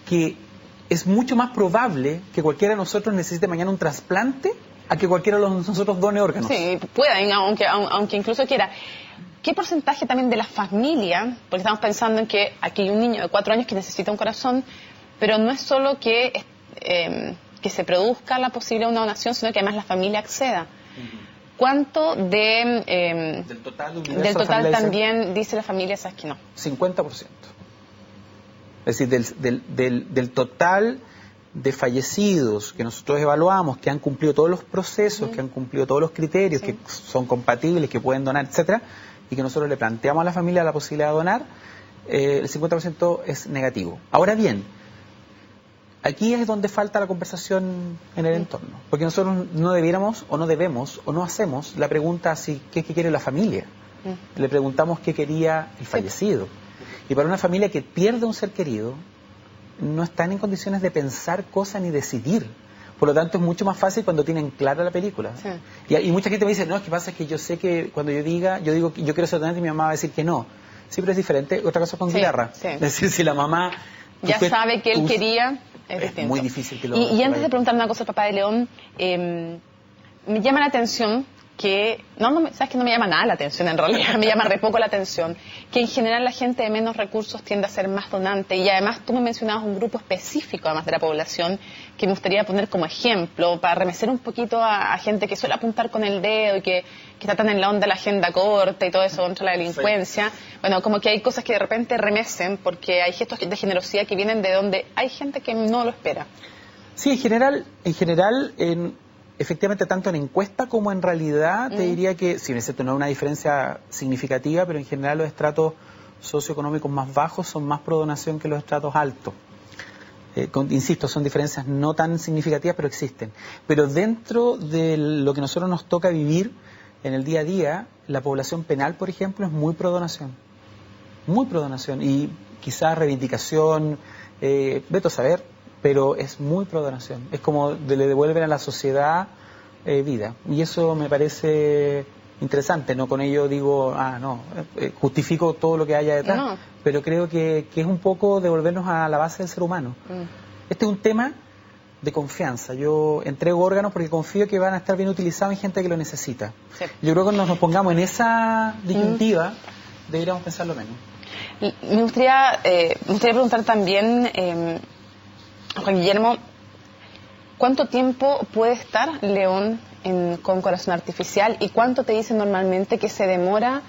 que es mucho más probable que cualquiera de nosotros necesite mañana un trasplante a que cualquiera de nosotros done órganos. Sí, pueden, aunque incluso quiera. ¿Qué porcentaje también de la familia? Porque estamos pensando en que aquí hay un niño de 4 años que necesita un corazón, pero no es solo que se produzca la posibilidad de una donación, sino que además la familia acceda. ¿Cuánto del total también dice la familia, sabes que no? 50%. Es decir, del total de fallecidos que nosotros evaluamos, que han cumplido todos los procesos, que han cumplido todos los criterios, que son compatibles, que pueden donar, etcétera, y que nosotros le planteamos a la familia la posibilidad de donar, el 50% es negativo. Ahora bien, aquí es donde falta la conversación en el entorno, porque nosotros no debiéramos o no debemos o no hacemos la pregunta así, ¿qué quiere la familia? Le preguntamos qué quería el fallecido. Y para una familia que pierde un ser querido, no están en condiciones de pensar cosas ni decidir. Por lo tanto, es mucho más fácil cuando tienen clara la película. Sí. Y mucha gente me dice, no, es que pasa que yo sé que cuando yo digo que yo quiero ser donante, mi mamá va a decir que no. Sí, pero es diferente. Otra cosa con guitarra. Sí. Es decir, si la mamá... Ya sabe que él quería, es distinto. Muy difícil que lo... Y antes de preguntarle una cosa al papá de León, me llama la atención que, sabes que no me llama nada la atención en realidad, me llama re poco la atención, que en general la gente de menos recursos tiende a ser más donante y además tú me mencionabas un grupo específico además de la población que me gustaría poner como ejemplo para remecer un poquito a gente que suele apuntar con el dedo y que está tan en la onda de la agenda corta y todo eso contra la delincuencia. Sí. Bueno, como que hay cosas que de repente remecen porque hay gestos de generosidad que vienen de donde hay gente que no lo espera. Sí, en general efectivamente, tanto en encuesta como en realidad, te diría que, si bien es cierto, no hay una diferencia significativa, pero en general los estratos socioeconómicos más bajos son más pro donación que los estratos altos. Insisto, son diferencias no tan significativas, pero existen. Pero dentro de lo que nosotros nos toca vivir en el día a día, la población penal, por ejemplo, es muy pro donación. Muy pro donación. Y quizás reivindicación, veto a saber, pero es muy pro donación. Es como le devuelven a la sociedad vida. Y eso me parece interesante. No con ello digo, justifico todo lo que haya detrás, pero creo que es un poco devolvernos a la base del ser humano. Este es un tema de confianza. Yo entrego órganos porque confío que van a estar bien utilizados en gente que lo necesita. Sí. Yo creo que cuando nos pongamos en esa disyuntiva, deberíamos pensarlo menos. Me gustaría preguntar también, Juan Guillermo, ¿cuánto tiempo puede estar León con corazón artificial y cuánto te dicen normalmente que se demora?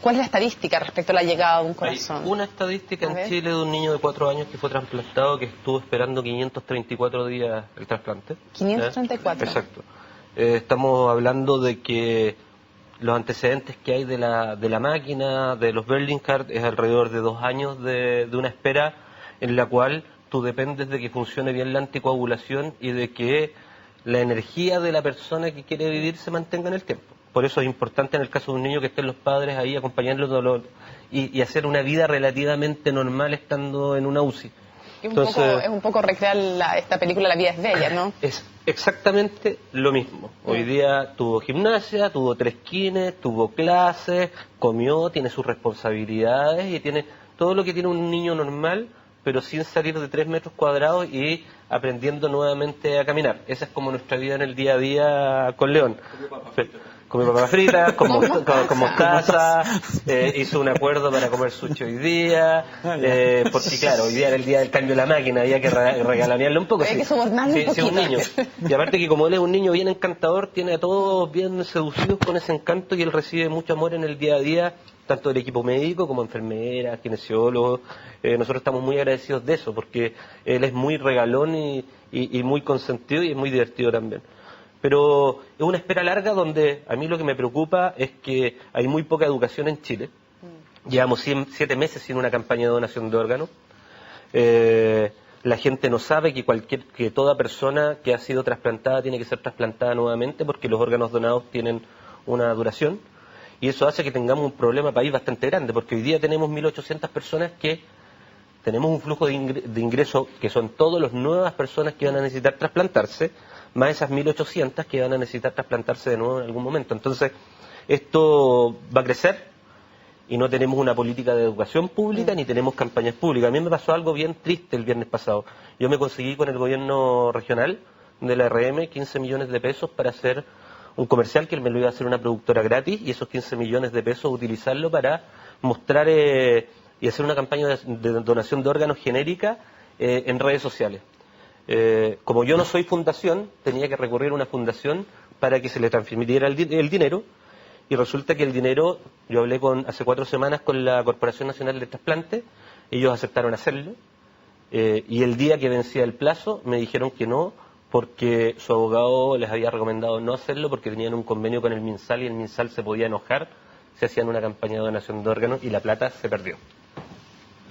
¿Cuál es la estadística respecto a la llegada de un corazón? Hay una estadística en Chile de un niño de 4 años que fue trasplantado que estuvo esperando 534 días el trasplante. 534. Exacto. Estamos hablando de que los antecedentes que hay de la máquina, de los Bellingcat, es alrededor de 2 años de una espera en la cual tú dependes de que funcione bien la anticoagulación y de que la energía de la persona que quiere vivir se mantenga en el tiempo. Por eso es importante en el caso de un niño que estén los padres ahí acompañándolo y hacer una vida relativamente normal estando en una UCI. Es un poco recrear esta película La vida es bella, ¿no? Es exactamente lo mismo. Hoy día tuvo gimnasia, tuvo 3 kines, tuvo clases, comió, tiene sus responsabilidades y tiene todo lo que tiene un niño normal, pero sin salir de 3 metros cuadrados y aprendiendo nuevamente a caminar. Esa es como nuestra vida en el día a día con León. Come papas fritas, con mostaza, hizo un acuerdo para comer sushi hoy día, porque claro, hoy día era el día del cambio de la máquina, había que regalonearle un poco. Hay que sobornarle un poquito. Un niño. Y aparte que como él es un niño bien encantador, tiene a todos bien seducidos con ese encanto y él recibe mucho amor en el día a día, tanto del equipo médico como enfermeras, kinesiólogos. Nosotros estamos muy agradecidos de eso, porque él es muy regalón y muy consentido y es muy divertido también. Pero es una espera larga donde a mí lo que me preocupa es que hay muy poca educación en Chile. Llevamos 7 meses sin una campaña de donación de órganos. La gente no sabe que toda persona que ha sido trasplantada tiene que ser trasplantada nuevamente porque los órganos donados tienen una duración. Y eso hace que tengamos un problema país bastante grande, porque hoy día tenemos 1.800 personas que tenemos un flujo de ingreso que son todas las nuevas personas que van a necesitar trasplantarse, más esas 1.800 que van a necesitar trasplantarse de nuevo en algún momento. Entonces, esto va a crecer y no tenemos una política de educación pública ni tenemos campañas públicas. A mí me pasó algo bien triste el viernes pasado. Yo me conseguí con el gobierno regional de la RM 15 millones de pesos para hacer un comercial que me lo iba a hacer una productora gratis y esos 15 millones de pesos utilizarlo para mostrar y hacer una campaña de donación de órganos genérica en redes sociales. Como yo no soy fundación, tenía que recurrir a una fundación para que se le transfiriera el dinero y resulta que el dinero, yo hablé hace 4 semanas con la Corporación Nacional de Trasplante, ellos aceptaron hacerlo y el día que vencía el plazo me dijeron que no porque su abogado les había recomendado no hacerlo porque tenían un convenio con el MinSal y el MinSal se podía enojar si hacían una campaña de donación de órganos y la plata se perdió.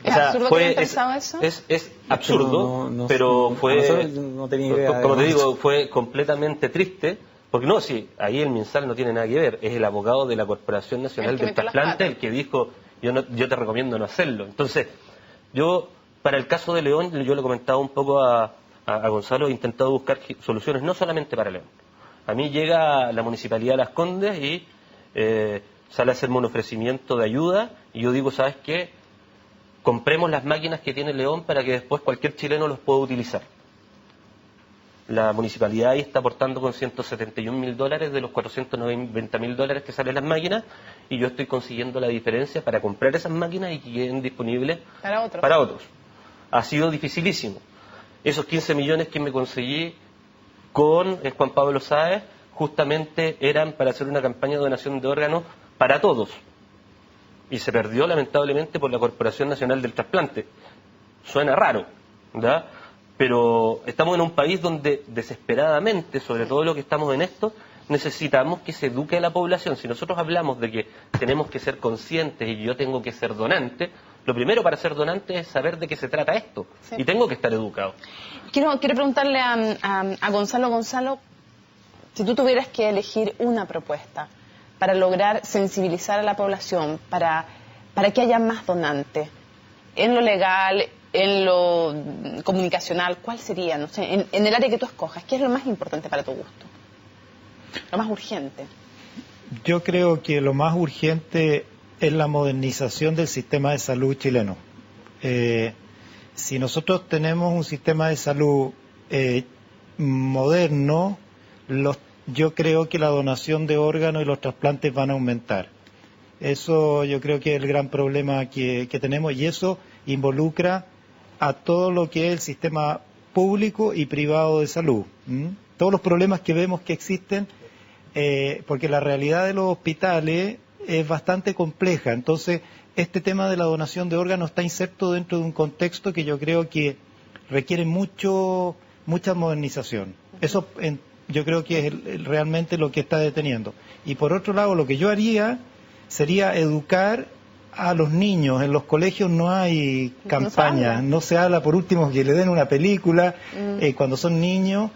¿Es absurdo que hayan pensado eso? Es absurdo, pero fue, no tenía idea, como te digo, fue completamente triste, porque no, sí, ahí el MinSal no tiene nada que ver, es el abogado de la Corporación Nacional del Trasplante el que dijo, yo te recomiendo no hacerlo. Entonces, yo, para el caso de León, yo le comentaba un poco a Gonzalo, he intentado buscar soluciones no solamente para León. A mí llega la Municipalidad de Las Condes y sale a hacerme un ofrecimiento de ayuda y yo digo, ¿sabes qué? Compremos las máquinas que tiene León para que después cualquier chileno los pueda utilizar. La municipalidad ahí está aportando con $171.000 de los $490.000 que salen las máquinas y yo estoy consiguiendo la diferencia para comprar esas máquinas y que queden disponibles para otros. Ha sido dificilísimo. Esos 15 millones que me conseguí con Juan Pablo Sáez justamente eran para hacer una campaña de donación de órganos para todos. Y se perdió lamentablemente por la Corporación Nacional del Trasplante. Suena raro, ¿verdad? Pero estamos en un país donde desesperadamente, sobre todo lo que estamos en esto, necesitamos que se eduque a la población. Si nosotros hablamos de que tenemos que ser conscientes y yo tengo que ser donante, lo primero para ser donante es saber de qué se trata esto. Sí. Y tengo que estar educado. Quiero preguntarle a Gonzalo. Gonzalo, si tú tuvieras que elegir una propuesta para lograr sensibilizar a la población, para que haya más donantes, en lo legal, en lo comunicacional, ¿cuál sería? No sé, en el área que tú escojas, ¿qué es lo más importante para tu gusto? Lo más urgente. Yo creo que lo más urgente es la modernización del sistema de salud chileno. Si nosotros tenemos un sistema de salud moderno, yo creo que la donación de órganos y los trasplantes van a aumentar. Eso yo creo que es el gran problema que tenemos, y eso involucra a todo lo que es el sistema público y privado de salud. Todos los problemas que vemos que existen, porque la realidad de los hospitales es bastante compleja. Entonces, este tema de la donación de órganos está inserto dentro de un contexto que yo creo que requiere mucha modernización. Eso yo creo que es realmente lo que está deteniendo. Y por otro lado, lo que yo haría sería educar a los niños. En los colegios no hay campañas, no se habla, por último, que le den una película cuando son niños.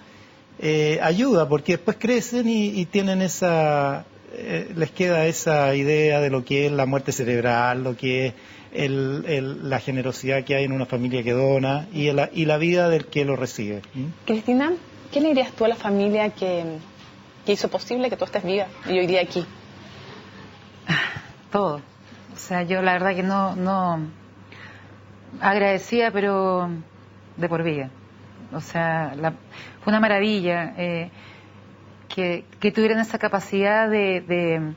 Ayuda, porque después crecen y tienen les queda esa idea de lo que es la muerte cerebral, lo que es la generosidad que hay en una familia que dona y la vida del que lo recibe. Cristina, ¿qué le dirías tú a la familia que hizo posible que tú estés viva y hoy día aquí? Todo. O sea, yo la verdad que no agradecida, pero de por vida. O sea, fue una maravilla que tuvieran esa capacidad de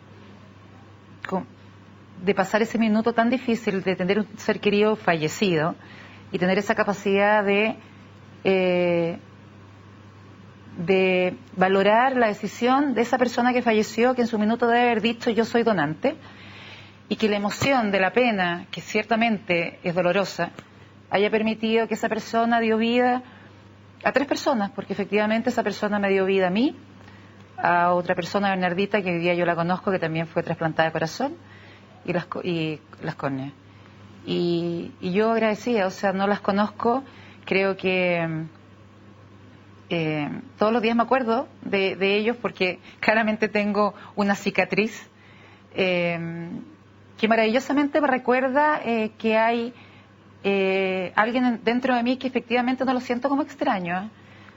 pasar ese minuto tan difícil de tener un ser querido fallecido y tener esa capacidad de valorar la decisión de esa persona que falleció, que en su minuto debe haber dicho yo soy donante, y que la emoción de la pena, que ciertamente es dolorosa, haya permitido que esa persona dio vida a 3 personas, porque efectivamente esa persona me dio vida a mí, a otra persona, Bernardita, que hoy día yo la conozco, que también fue trasplantada de corazón, y las córneas. Y yo agradecía, o sea, no las conozco, creo que todos los días me acuerdo de ellos, porque claramente tengo una cicatriz que maravillosamente me recuerda que hay alguien dentro de mí que efectivamente no lo siento como extraño,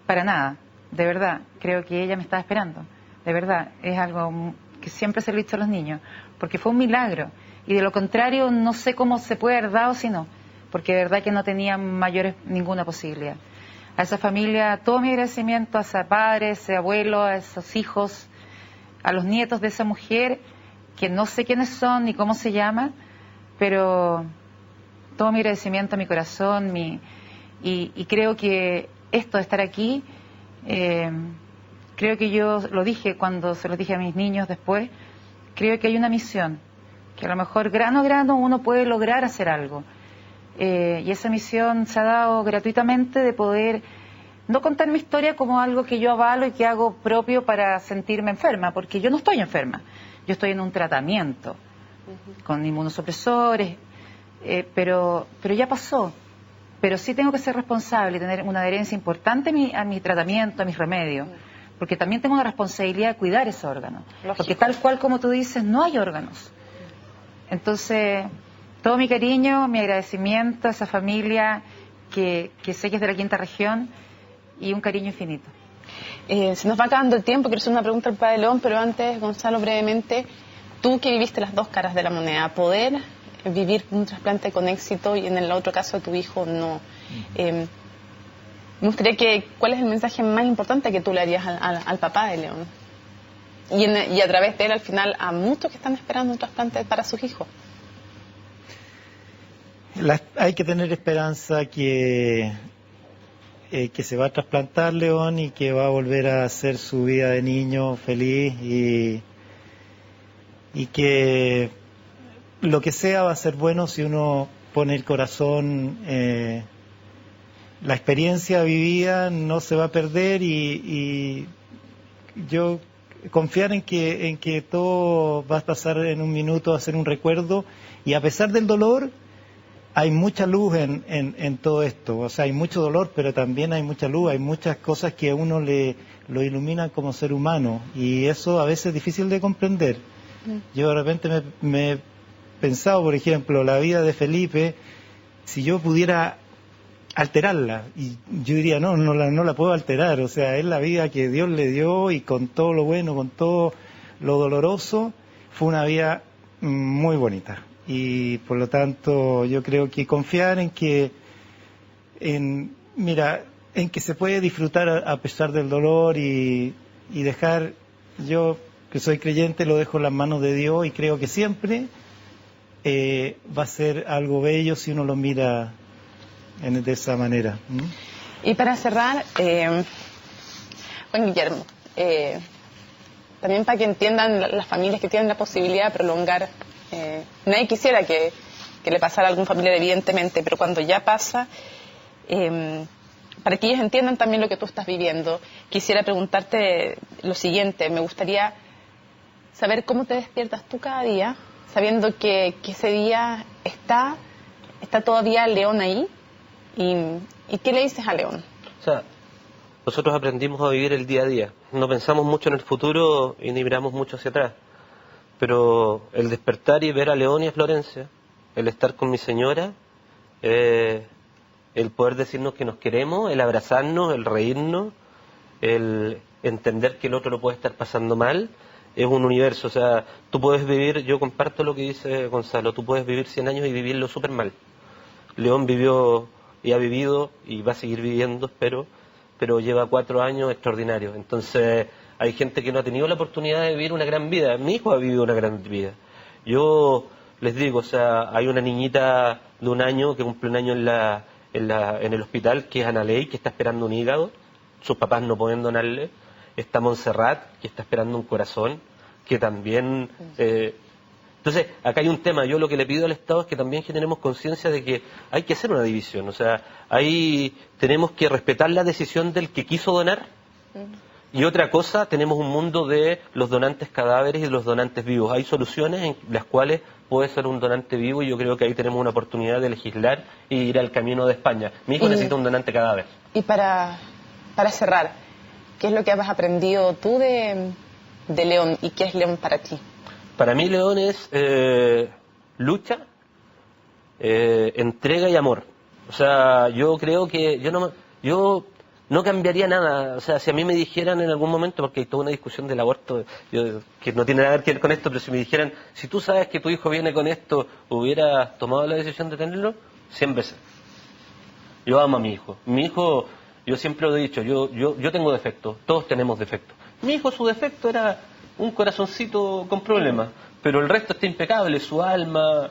para nada, de verdad. Creo que ella me estaba esperando, de verdad. Es algo que siempre se lo he dicho a los niños, porque fue un milagro, y de lo contrario no sé cómo se puede haber dado si no, porque de verdad que no tenía ninguna posibilidad. A esa familia, todo mi agradecimiento, a ese padre, a ese abuelo, a esos hijos, a los nietos de esa mujer, que no sé quiénes son ni cómo se llaman, pero todo mi agradecimiento a mi corazón, y creo que esto de estar aquí, creo que yo lo dije cuando se lo dije a mis niños después, creo que hay una misión, que a lo mejor grano a grano uno puede lograr hacer algo, y esa misión se ha dado gratuitamente, de poder no contar mi historia como algo que yo avalo y que hago propio para sentirme enferma, porque yo no estoy enferma, yo estoy en un tratamiento con inmunosupresores, pero ya pasó. Pero sí tengo que ser responsable y tener una adherencia importante a mi tratamiento, a mis remedios, porque también tengo una responsabilidad de cuidar ese órgano. Lógico. Porque tal cual como tú dices, no hay órganos. Entonces, todo mi cariño, mi agradecimiento a esa familia que sé que es de la 5ª región, y un cariño infinito. Se nos va acabando el tiempo, quiero hacer una pregunta al Padre León, pero antes, Gonzalo, brevemente, tú que viviste las dos caras de la moneda, poder vivir un trasplante con éxito y en el otro caso de tu hijo no. Me gustaría ¿cuál es el mensaje más importante que tú le harías al papá de León? Y a través de él, al final, a muchos que están esperando un trasplante para sus hijos. Hay que tener esperanza que se va a trasplantar León y que va a volver a hacer su vida de niño feliz, y que lo que sea va a ser bueno si uno pone el corazón. La experiencia vivida no se va a perder, y yo confiar en que todo va a pasar en un minuto, a ser un recuerdo, y a pesar del dolor hay mucha luz en todo esto. O sea, hay mucho dolor, pero también hay mucha luz, hay muchas cosas que a uno lo iluminan como ser humano, y eso a veces es difícil de comprender. Yo de repente me he pensado, por ejemplo, la vida de Felipe, si yo pudiera alterarla, y yo diría, no la puedo alterar. O sea, es la vida que Dios le dio, y con todo lo bueno, con todo lo doloroso, fue una vida muy bonita. Y por lo tanto yo creo que confiar mira, en que se puede disfrutar a pesar del dolor y dejar, yo que soy creyente lo dejo en las manos de Dios y creo que siempre va a ser algo bello si uno lo mira de esa manera. Y para cerrar, Juan Guillermo, también para que entiendan las familias que tienen la posibilidad de prolongar, nadie quisiera que le pasara a algún familiar evidentemente, pero cuando ya pasa, para que ellos entiendan también lo que tú estás viviendo, quisiera preguntarte lo siguiente. Me gustaría saber cómo te despiertas tú cada día, sabiendo que ese día está todavía León ahí, y ¿qué le dices a León? O sea, nosotros aprendimos a vivir el día a día. No pensamos mucho en el futuro y ni miramos mucho hacia atrás. Pero el despertar y ver a León y a Florencia, el estar con mi señora, el poder decirnos que nos queremos, el abrazarnos, el reírnos, el entender que el otro lo puede estar pasando mal, es un universo. O sea, tú puedes vivir, yo comparto lo que dice Gonzalo, tú puedes vivir 100 años y vivirlo súper mal. León vivió y ha vivido y va a seguir viviendo, espero, pero lleva 4 años extraordinarios. Entonces, hay gente que no ha tenido la oportunidad de vivir una gran vida. Mi hijo ha vivido una gran vida. Yo les digo, o sea, hay una niñita de 1 año que cumple 1 año en el hospital, que es Ana Ley, que está esperando un hígado, sus papás no pueden donarle. Está Montserrat, que está esperando un corazón, que también... Entonces, acá hay un tema. Yo lo que le pido al Estado es que también generemos conciencia de que hay que hacer una división. O sea, ahí tenemos que respetar la decisión del que quiso donar. Y otra cosa, tenemos un mundo de los donantes cadáveres y de los donantes vivos. Hay soluciones en las cuales puede ser un donante vivo y yo creo que ahí tenemos una oportunidad de legislar y ir al camino de España. Mi hijo necesita un donante cadáver. Y para cerrar, ¿qué es lo que has aprendido tú de León y qué es León para ti? Para mí León es lucha, entrega y amor. O sea, yo creo que yo no cambiaría nada. O sea, si a mí me dijeran en algún momento, porque hay toda una discusión del aborto que no tiene nada que ver con esto, pero si me dijeran, si tú sabes que tu hijo viene con esto, ¿hubieras tomado la decisión de tenerlo? 100 veces. Yo amo a mi hijo. Mi hijo, yo siempre lo he dicho, yo tengo defectos, todos tenemos defectos. Mi hijo, su defecto era un corazoncito con problemas, pero el resto está impecable, su alma,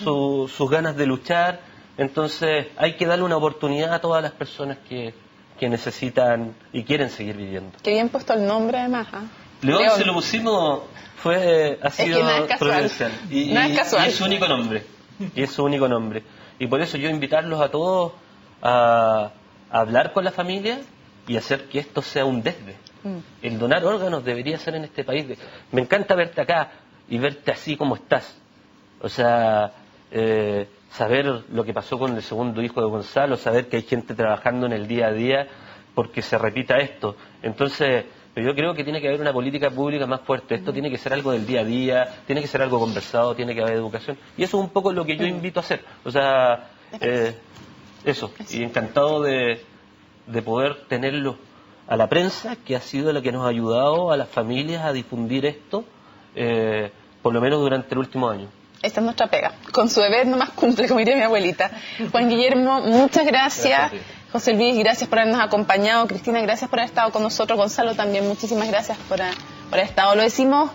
sus ganas de luchar. Entonces hay que darle una oportunidad a todas las personas que necesitan y quieren seguir viviendo. Qué bien puesto el nombre además. León se lo pusimos, ha sido providencial. No es casual. Y es su único nombre. Y es su único nombre. Y por eso yo invitarlos a todos a hablar con la familia y hacer que esto sea un desde. El donar órganos debería ser en este país. Me encanta verte acá y verte así como estás. O sea, saber lo que pasó con el segundo hijo de Gonzalo, saber que hay gente trabajando en el día a día porque se repita esto. Entonces, yo creo que tiene que haber una política pública más fuerte. Esto tiene que ser algo del día a día, tiene que ser algo conversado, tiene que haber educación. Y eso es un poco lo que yo invito a hacer. O sea, eso. Y encantado de poder tenerlo a la prensa, que ha sido la que nos ha ayudado a las familias a difundir esto, por lo menos durante el último año. Esta es nuestra pega. Con su deber nomás cumple, como diría mi abuelita. Juan Guillermo, muchas gracias. José Luis, gracias por habernos acompañado. Cristina, gracias por haber estado con nosotros. Gonzalo, también muchísimas gracias por haber estado. Lo decimos,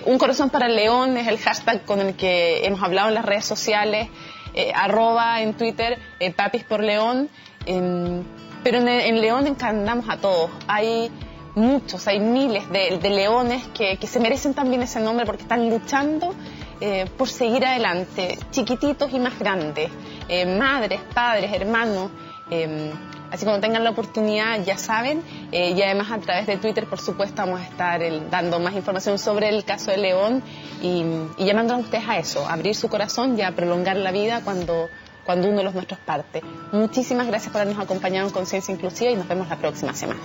un corazón para el León es el hashtag con el que hemos hablado en las redes sociales, @ en Twitter, Papis por León. Pero en León encarnamos a todos. Hay muchos, hay miles de leones que se merecen también ese nombre porque están luchando por seguir adelante, chiquititos y más grandes, madres, padres, hermanos. Así que cuando tengan la oportunidad, ya saben, y además a través de Twitter, por supuesto, vamos a estar dando más información sobre el caso de León y llamando a ustedes a eso, a abrir su corazón y a prolongar la vida cuando uno de los nuestros parte. Muchísimas gracias por habernos acompañado en Conciencia Inclusiva y nos vemos la próxima semana.